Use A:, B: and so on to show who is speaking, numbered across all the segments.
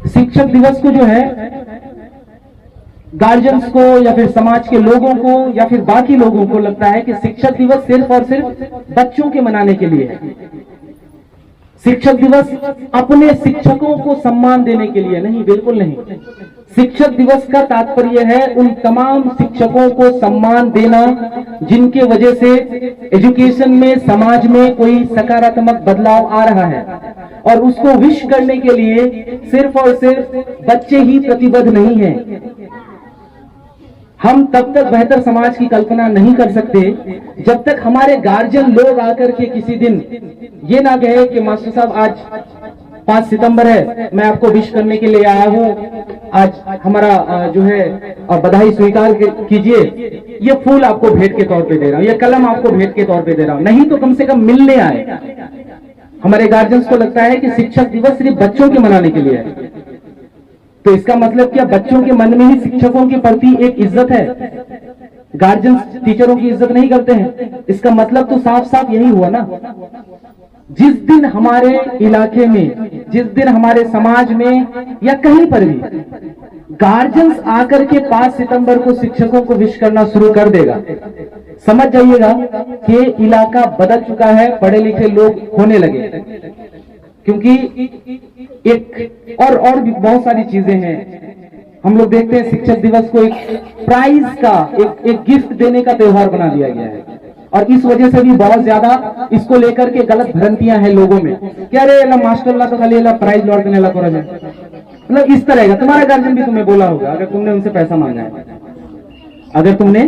A: शिक्षक दिवस को जो है गार्जियंस को या फिर समाज के लोगों को या फिर बाकी लोगों को लगता है कि शिक्षक दिवस सिर्फ और सिर्फ बच्चों के मनाने के लिए है। शिक्षक दिवस अपने शिक्षकों को सम्मान देने के लिए नहीं, बिल्कुल नहीं। शिक्षक दिवस का तात्पर्य है उन तमाम शिक्षकों को सम्मान देना जिनके वजह से एजुकेशन में, समाज में कोई सकारात्मक बदलाव आ रहा है, और उसको विश करने के लिए सिर्फ और सिर्फ बच्चे ही प्रतिबद्ध नहीं हैं। हम तब तक बेहतर समाज की कल्पना नहीं कर सकते जब तक हमारे गार्जियन लोग आकर के किसी दिन ये ना कहे कि मास्टर साहब आज 5 सितंबर है, मैं आपको विश करने के लिए आया हूँ, आज हमारा जो है बधाई स्वीकार कीजिए, ये फूल आपको भेंट के तौर पे दे रहा हूँ, ये कलम आपको भेंट के तौर पे दे रहा हूँ। नहीं तो कम से कम मिलने आए। हमारे गार्जियंस को लगता है कि शिक्षक दिवस सिर्फ बच्चों के मनाने के लिए है, तो इसका मतलब क्या बच्चों के मन में ही शिक्षकों के प्रति एक इज्जत है? गार्जियंस टीचरों की इज्जत नहीं करते हैं, इसका मतलब तो साफ साफ यही हुआ ना। जिस दिन हमारे इलाके में, जिस दिन हमारे समाज में या कहीं पर भी गार्जियंस आकर के 5 सितंबर को शिक्षकों को विश करना शुरू कर देगा, समझ जाइएगा कि इलाका बदल चुका है, पढ़े लिखे लोग होने लगे। क्योंकि एक और भी बहुत सारी चीजें हैं। हम लोग देखते हैं शिक्षक दिवस को एक प्राइज का, एक गिफ्ट देने का त्योहार बना दिया गया है, और इस वजह से भी बहुत ज्यादा इसको लेकर के गलत भ्रांतियां हैं लोगों में। क्या रे मास्टर ला तो खाली प्राइज लौट देने लगा, मतलब इस तरह का। तुम्हारा गार्जियन भी तुम्हें बोला होगा, अगर तुमने उनसे पैसा मांगा है, अगर तुमने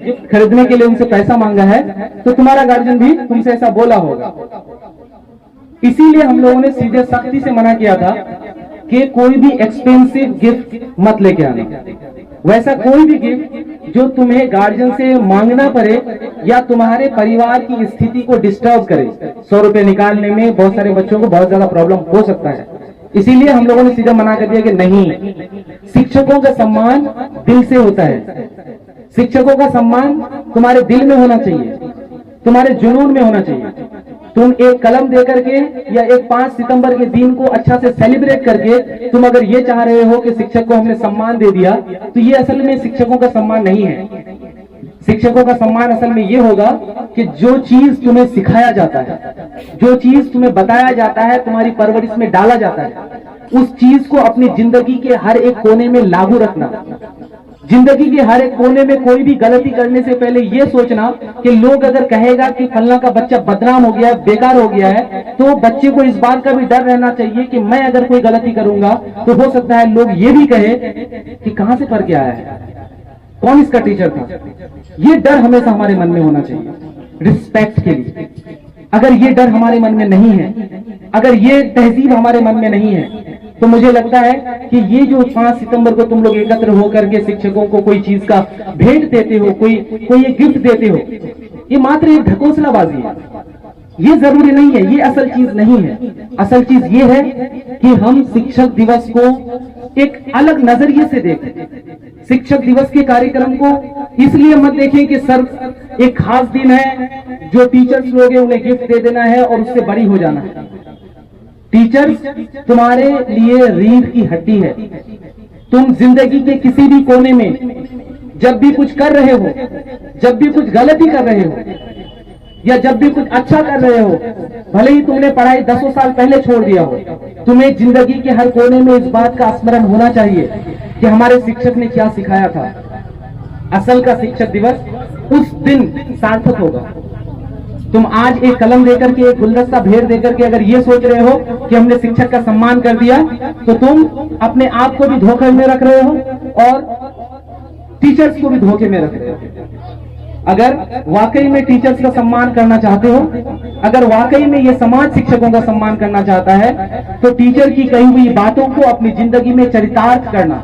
A: गिफ्ट खरीदने के लिए उनसे पैसा मांगा है, तो तुम्हारा गार्जियन भी तुमसे ऐसा बोला होगा। इसीलिए हम लोगों ने सीधे सख्ती से मना किया था कि कोई भी एक्सपेंसिव गिफ्ट मत लेके आना। वैसा कोई भी गिफ्ट जो तुम्हें गार्जियन से मांगना पड़े या तुम्हारे परिवार की स्थिति को डिस्टर्ब करे। 100 रुपए निकालने में बहुत सारे बच्चों को बहुत ज्यादा प्रॉब्लम हो सकता है, इसीलिए हम लोगों ने सीधा मना कर दिया कि नहीं, शिक्षकों का सम्मान दिल से होता है। शिक्षकों का सम्मान तुम्हारे दिल में होना चाहिए, तुम्हारे जुनून में होना चाहिए। तुम एक कलम दे करके या एक 5 सितंबर के दिन को अच्छा से सेलिब्रेट करके तुम अगर ये चाह रहे हो कि शिक्षक को हमने सम्मान दे दिया, तो ये असल में शिक्षकों का सम्मान नहीं है। शिक्षकों का सम्मान असल में ये होगा कि जो चीज तुम्हें सिखाया जाता है, जो चीज तुम्हें बताया जाता है, तुम्हारी परवरिश में डाला जाता है, उस चीज को अपनी जिंदगी के हर एक कोने में लागू रखना। जिंदगी के हर एक कोने में कोई भी गलती करने से पहले यह सोचना कि लोग अगर कहेगा कि फलना का बच्चा बदनाम हो गया है, बेकार हो गया है, तो बच्चे को इस बात का भी डर रहना चाहिए कि मैं अगर कोई गलती करूंगा तो हो सकता है लोग ये भी कहे कि कहां से पढ़ के आया है, कौन इसका टीचर था। ये डर हमेशा हमारे मन में होना चाहिए रिस्पेक्ट के लिए। अगर ये डर हमारे मन में नहीं है, अगर ये तहजीब हमारे मन में नहीं है, तो मुझे लगता है कि ये जो 5 सितंबर को तुम लोग एकत्र होकर के शिक्षकों को कोई चीज का भेंट देते हो, कोई एक गिफ्ट देते हो, ये मात्र एक ढकोसलाबाजी है। ये जरूरी नहीं है, ये असल चीज नहीं है। असल चीज ये है कि हम शिक्षक दिवस को एक अलग नजरिए से देखें। शिक्षक दिवस के कार्यक्रम को इसलिए मत देखें कि सर एक खास दिन है, जो टीचर्स लोग हैं उन्हें गिफ्ट दे देना है और उससे बड़ी हो जाना है। टीचर्स तुम्हारे लिए रीढ़ की हड्डी है। तुम जिंदगी के किसी भी कोने में जब भी कुछ कर रहे हो, जब भी कुछ गलती कर रहे हो या जब भी कुछ अच्छा कर रहे हो, भले ही तुमने पढ़ाई 10 साल पहले छोड़ दिया हो, तुम्हें जिंदगी के हर कोने में इस बात का स्मरण होना चाहिए कि हमारे शिक्षक ने क्या सिखाया था। असल का शिक्षक दिवस उस दिन सार्थक होगा। तुम आज एक कलम देकर के, एक गुलदस्ता भेंट देकर के अगर ये सोच रहे हो कि हमने शिक्षक का सम्मान कर दिया, तो तुम अपने आप को भी धोखे में रख रहे हो और टीचर्स को भी धोखे में रख रहे हो। अगर वाकई में टीचर्स का सम्मान करना चाहते हो, अगर वाकई में ये समाज शिक्षकों का सम्मान करना चाहता है, तो टीचर की कही हुई बातों को अपनी जिंदगी में चरितार्थ करना।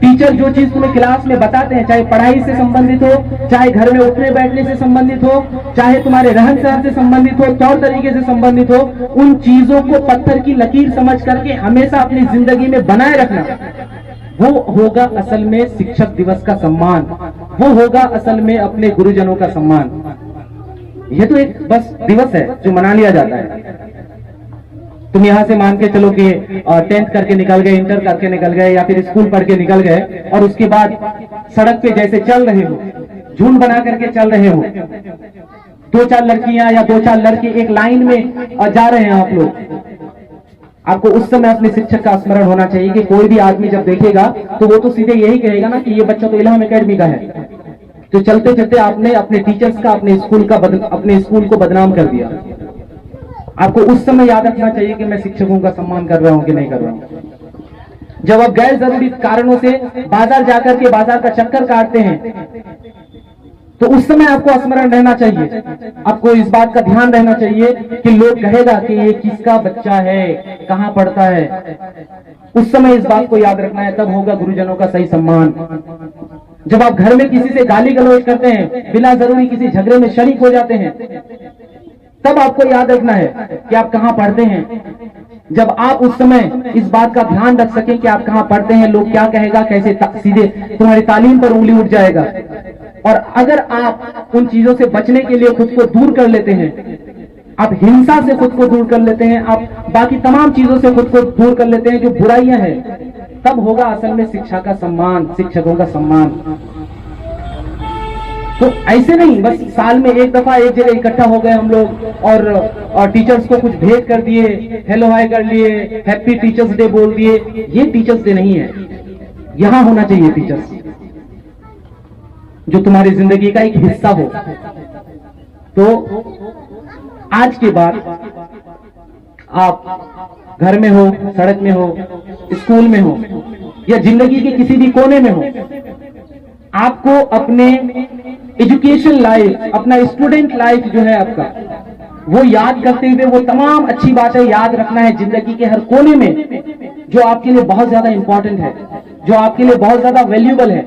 A: टीचर जो चीज तुम्हें क्लास में बताते हैं, चाहे पढ़ाई से संबंधित हो, चाहे घर में उठने बैठने से संबंधित हो, चाहे तुम्हारे रहन सहन से संबंधित हो, तौर तरीके से संबंधित हो, उन चीजों को पत्थर की लकीर समझ करके हमेशा अपनी जिंदगी में बनाए रखना, वो होगा असल में शिक्षक दिवस का सम्मान। वो होगा असल में अपने गुरुजनों का सम्मान। ये तो एक बस दिवस है जो मना लिया जाता है। तुम यहाँ से मान के चलो कि 10th करके निकल गए, इंटर करके निकल गए, या फिर स्कूल पढ़ के निकल गए, और उसके बाद सड़क पे जैसे चल रहे हो, झुंड बना करके चल रहे हो, 2-4 लड़कियां या 2-4 लड़के एक लाइन में जा रहे हैं आप लोग, आपको उस समय अपने शिक्षक का स्मरण होना चाहिए कि कोई भी आदमी जब देखेगा तो वो तो सीधे यही कहेगा ना कि ये बच्चा तो इल्हाम एकेडमी का है। तो चलते चलते आपने अपने टीचर्स का, अपने स्कूल को बदनाम कर दिया। आपको उस समय याद रखना चाहिए कि मैं शिक्षकों का सम्मान कर रहा हूं कि नहीं कर रहा हूं। जब आप गैर जरूरी कारणों से बाजार जाकर के बाजार का चक्कर काटते हैं तो उस समय आपको स्मरण रहना चाहिए, आपको इस बात का ध्यान रहना चाहिए कि लोग कहेगा कि ये किसका बच्चा है, कहां पढ़ता है। उस समय इस बात को याद रखना है, तब होगा गुरुजनों का सही सम्मान। जब आप घर में किसी से गाली गलौज करते हैं, बिना जरूरी किसी झगड़े में शरीक हो जाते हैं, तब आपको याद रखना है कि आप कहां पढ़ते हैं। जब आप उस समय इस बात का ध्यान रख सकें कि आप कहां पढ़ते हैं, लोग क्या कहेगा, कैसे सीधे तुम्हारी तालीम पर उंगली उठ जाएगा। और अगर आप उन चीजों से बचने के लिए खुद को दूर कर लेते हैं, आप हिंसा से खुद को दूर कर लेते हैं, आप बाकी तमाम चीजों से खुद को दूर कर लेते हैं जो बुराइयां हैं, तब होगा असल में शिक्षा का सम्मान, शिक्षकों का सम्मान। तो ऐसे नहीं बस साल में एक दफा एक जगह इकट्ठा हो गए हम लोग और टीचर्स को कुछ भेंट कर दिए, हेलो हाय कर लिए, हैप्पी टीचर्स डे बोल दिए। ये टीचर्स डे नहीं है। यहां होना चाहिए टीचर्स जो तुम्हारी जिंदगी का एक हिस्सा हो। तो आज के बाद आप घर में हो, सड़क में हो, स्कूल में हो, या जिंदगी के किसी भी कोने में हो, आपको अपने एजुकेशन लाइफ, अपना स्टूडेंट लाइफ जो है आपका, वो याद करते हुए वो तमाम अच्छी बातें याद रखना है जिंदगी के हर कोने में, जो आपके लिए बहुत ज्यादा इंपॉर्टेंट है, जो आपके लिए बहुत ज्यादा वैल्यूबल है,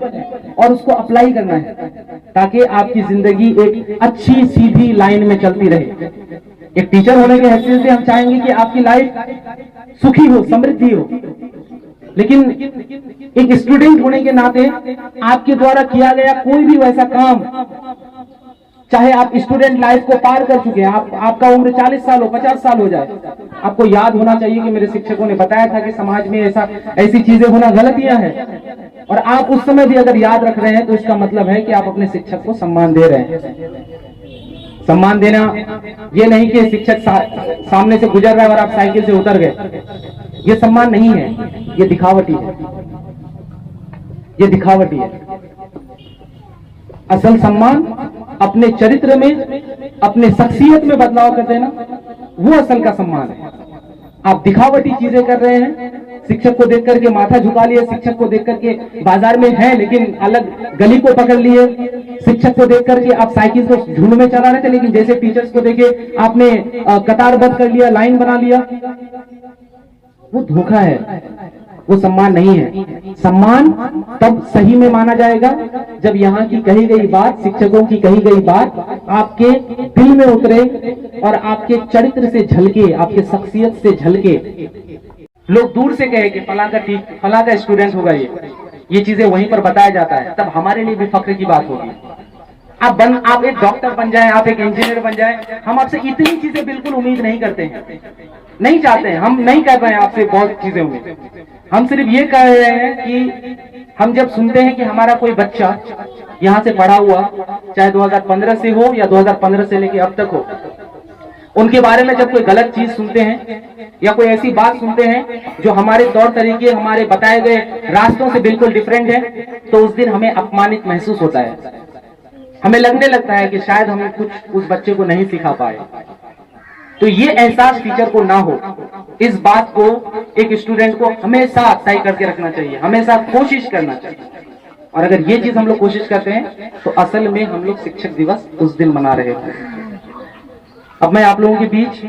A: और उसको अप्लाई करना है ताकि आपकी जिंदगी एक अच्छी सीधी लाइन में चलती रहे। एक टीचर होने के हैसियत से हम चाहेंगे कि आपकी लाइफ सुखी हो, समृद्धि हो, लेकिन एक स्टूडेंट होने के नाते आपके द्वारा किया गया कोई भी वैसा काम, चाहे आप स्टूडेंट लाइफ को पार कर चुके हैं, आपका उम्र 40 साल हो, 50 साल हो जाए, आपको याद होना चाहिए कि मेरे शिक्षकों ने बताया था कि समाज में ऐसी चीजें होना गलतियां हैं। और आप उस समय भी अगर याद रख रहे हैं तो इसका मतलब है कि आप अपने शिक्षक को सम्मान दे रहे हैं। सम्मान देना ये नहीं कि शिक्षक सामने से गुजर रहा है और आप साइकिल से उतर गए, ये सम्मान नहीं है, ये दिखावटी है, ये दिखावटी है। असल सम्मान अपने चरित्र में, अपने शख्सियत में बदलाव कर देना, वो असल का सम्मान है। आप दिखावटी चीजें कर रहे हैं, शिक्षक को देख करके माथा झुका लिए, शिक्षक को देख करके बाजार में है लेकिन अलग गली को पकड़ लिए, शिक्षक को देख करके आप साइकिल को झुंड में चला रहे थे, लेकिन जैसे टीचर्स को देखे आपने कतारबद्ध कर लिया, लाइन बना लिया, वो धोखा है, वो सम्मान नहीं है। सम्मान तब सही में माना जाएगा जब यहाँ की कही गई बात, शिक्षकों की कही गई बात आपके दिल में उतरे और आपके चरित्र से झलके, आपके शख्सियत से झलके। लोग दूर से कहे कि फला का स्टूडेंट होगा, ये चीजें वहीं पर बताया जाता है, तब हमारे लिए भी फख्र की बात होगी। आप एक डॉक्टर बन जाएं, आप एक इंजीनियर बन जाएं, हम आपसे इतनी चीजें बिल्कुल उम्मीद नहीं करते हैं, नहीं चाहते हैं, हम नहीं कर रहे हैं आपसे बहुत चीजें उम्मीद। हम सिर्फ ये कह रहे हैं कि हम जब सुनते हैं कि हमारा कोई बच्चा यहाँ से पढ़ा हुआ, चाहे 2015 से हो या 2015 से लेके अब तक हो, उनके बारे में जब कोई गलत चीज सुनते हैं या कोई ऐसी बात सुनते हैं जो हमारे तौर तरीके, हमारे बताए गए रास्तों से बिल्कुल डिफरेंट है, तो उस दिन हमें अपमानित महसूस होता है। हमें लगने लगता है कि शायद हम कुछ उस बच्चे को नहीं सिखा पाए। तो ये एहसास टीचर को ना हो, इस बात को एक स्टूडेंट को हमेशा तय करके रखना चाहिए, हमेशा कोशिश करना चाहिए। और अगर ये चीज हम लोग कोशिश करते हैं तो असल में हम लोग शिक्षक दिवस उस दिन मना रहे हैं। अब मैं आप लोगों के बीच